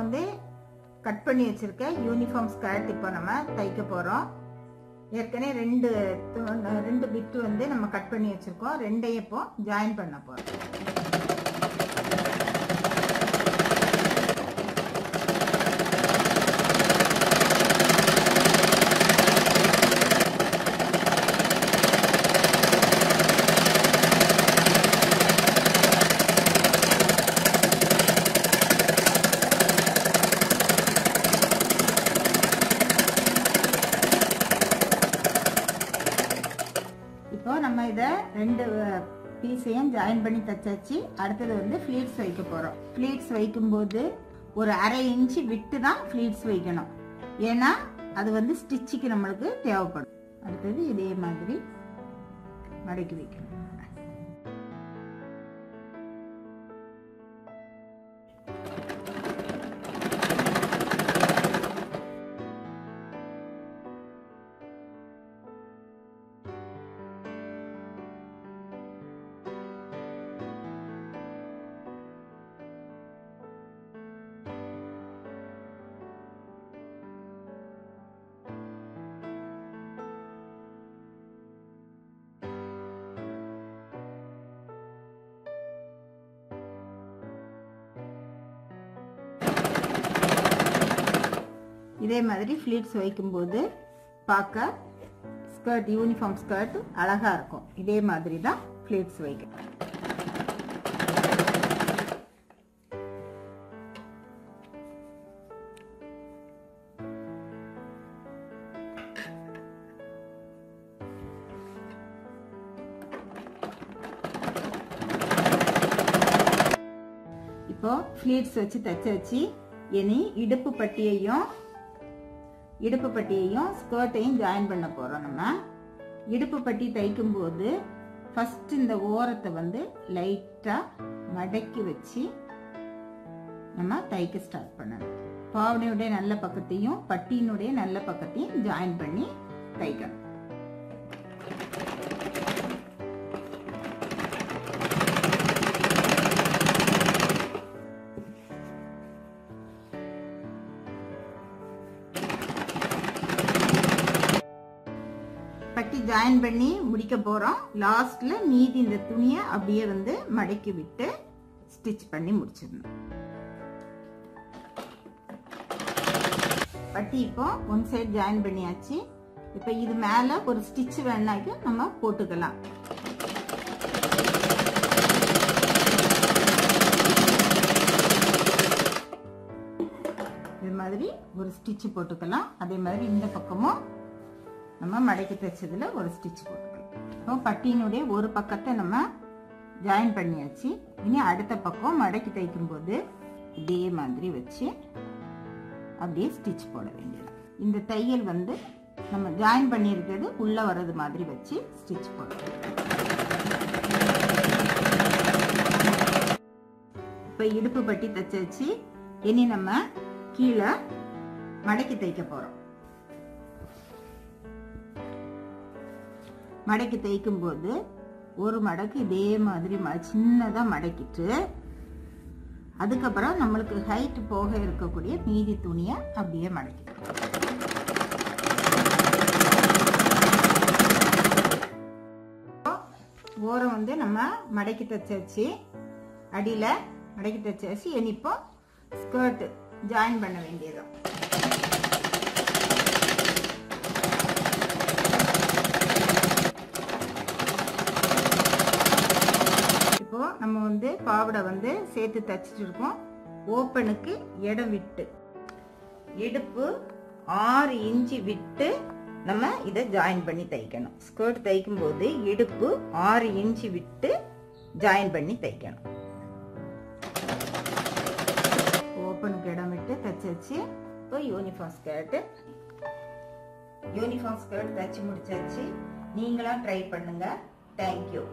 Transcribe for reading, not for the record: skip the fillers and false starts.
வந்து கட் பண்ணி வச்சிருக்க யூனிஃபார்ம் ஸ்கர்ட் இப்போ நம்ம தைக்க போறோம். ஏற்கனவே ரெண்டு பிட் வந்து நம்ம கட் பண்ணி வச்சிருக்கோம். ரெண்டையும் இப்போ ஜாயின் பண்ண போறோம். நம்ம இத ரெண்டு பீஸையும் ஜாயின் பண்ணி தச்சாச்சு. அடுத்தது வந்து ஃப்ளீட்ஸ் வைக்க போறோம். ஃப்ளீட்ஸ் வைக்கும்போது ஒரு 1/2 இன்ச் விட்டு தான் ஃப்ளீட்ஸ் வைக்கணும். ஏன்னா அது வந்து ஸ்டிச்சுக்கு நம்மளுக்கு தேவைப்படும். அடுத்தது இதே மாதிரி மடக்கி வைக்கணும். இதே மாதிரி ஃப்ளீட்ஸ் வைக்கும்போது பார்க்க ஸ்கர்ட் யூனிஃபார்ம் ஸ்கர்ட் அழகா இருக்கும். இதே மாதிரி தான் ஃப்ளீட்ஸ் வைக்கணும். இப்போ ஃப்ளீட்ஸ் வச்சு தச்சாச்சு. இனி இடுப்பு பட்டியையும் ஸ்கர்ட்டையும் ஜாயின் பண்ண போறோம். நம்ம இடுப்பு பட்டி தைக்கும் போது ஃபர்ஸ்ட் இந்த ஓரத்தை வந்து லைட்டா மடக்கி வச்சு நம்ம தைக்க ஸ்டார்ட் பண்ணணும். பாவனையுடைய நல்ல பக்கத்தையும் பட்டியினுடைய நல்ல பக்கத்தையும் ஜாயின் பண்ணி தைக்கணும். பட்டி ஜாயின் பண்ணி முடிக்க போறோம். லாஸ்ட்ல மீதி இந்த துணியை அப்படியே வந்து மடக்கி விட்டு ஸ்டிச் பண்ணி முடிச்சிடணும். பட்டி இப்போ ஒன் சைடு ஜாயின் பண்ணியாச்சு. இப்போ இது மேல ஒரு ஸ்டிச் வேணாக்கு நம்ம போட்டுக்கலாம். இது மாதிரி ஒரு ஸ்டிச் போட்டுக்கலாம். அதே மாதிரி இந்த பக்கமும் நம்ம மடக்கி தைச்சதுல ஒரு ஸ்டிச் போட்டுக்கலாம். இப்போ பட்டியினுடைய ஒரு பக்கத்தை நம்ம ஜாயின் பண்ணியாச்சு. இனி அடுத்த பக்கம் மடக்கி தைக்கும் போது இதே மாதிரி வச்சு அப்படியே ஸ்டிச் போட வேண்டியது. இந்த தையல் வந்து நம்ம ஜாயின் பண்ணியிருக்கிறது உள்ள வர்றது மாதிரி வச்சு ஸ்டிச் போடலாம். இப்போ இடுப்பு பட்டி தைச்சாச்சு. இனி நம்ம கீழே மடக்கி தைக்க போறோம். மடக்கி தைக்கும் போது ஒரு மடக்கு இதே மாதிரி சின்னதா மடக்கிட்டு அதுக்கப்புறம் நம்மளுக்கு ஹைட் போக இருக்கக்கூடிய மீதி துணியை அப்படியே மடக்கிட்டு ஓரம் வந்து நம்ம மடக்கி தைச்சாச்சு. அடியில மடக்கி தைச்சாச்சு. இனி இப்போ ஸ்கர்ட் ஜாயின் பண்ண வேண்டியதும். நம்ம வந்து பாவாடை வந்து சேர்த்து தச்சிட்டு இருக்கோம். ஓப்பனுக்கு இடம் விட்டு இடுப்பு 6 இன்ச் விட்டு நம்ம இதை ஜாயின் பண்ணி தைக்கணும். ஸ்கர்ட் தைக்கும் போது இடுப்பு 6 இன்ச் விட்டு ஜாயின் பண்ணி தைக்கணும். ஓப்பனுக்கு இடம் விட்டு தச்சாச்சு. இப்போ யூனிஃபார்ம் ஸ்கர்ட் தச்சு முடிச்சாச்சு. நீங்களா ட்ரை பண்ணுங்க. தேங்க்யூ.